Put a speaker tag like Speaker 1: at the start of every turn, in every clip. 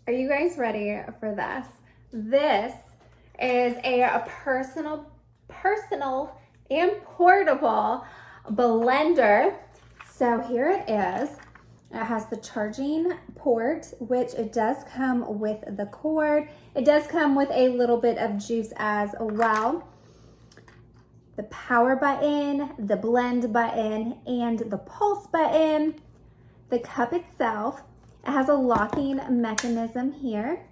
Speaker 1: Are you guys ready for this? This is a personal and portable blender. So here it is. It has the charging port, which it does come with the cord. It does come with a little bit of juice as well. The power button, the blend button, and the pulse button. The cup itself, it has a locking mechanism here.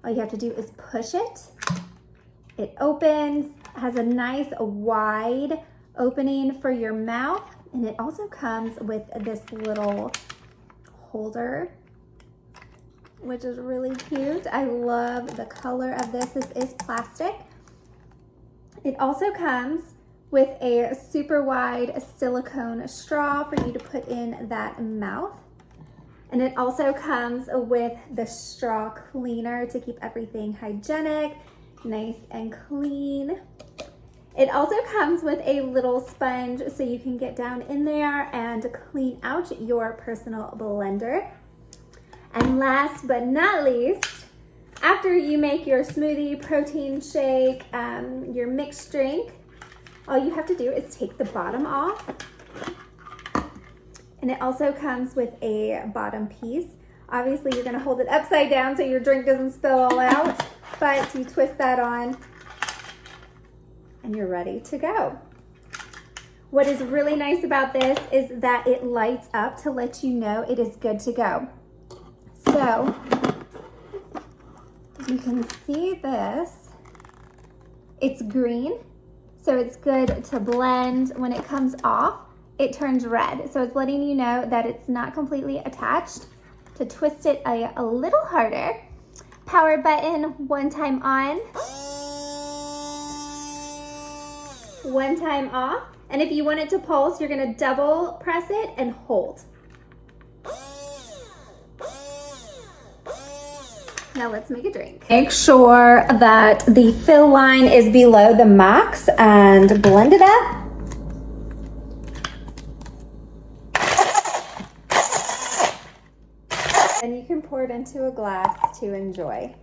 Speaker 1: All you have to do is push it. It opens, has a nice wide opening for your mouth, and it also comes with this little holder, which is really cute. I love the color of this. This is plastic. It also comes with a super wide silicone straw for you to put in that mouth. And it also comes with the straw cleaner to keep everything hygienic, nice and clean. It also comes with a little sponge so you can get down in there and clean out your personal blender. And last but not least, after you make your smoothie, protein shake, your mixed drink, all you have to do is take the bottom off. And it also comes with a bottom piece. Obviously, you're gonna hold it upside down so your drink doesn't spill all out, but you twist that on and you're ready to go. What is really nice about this is that it lights up to let you know it is good to go. So you can see this, it's green, so it's good to blend. When it comes off, it turns red. So it's letting you know that it's not completely attached. To twist it a little harder, power button, one time on, one time off. And if you want it to pulse, you're gonna double press it and hold. Now let's make a drink. Make sure that the fill line is below the max and blend it up. And you can pour it into a glass to enjoy.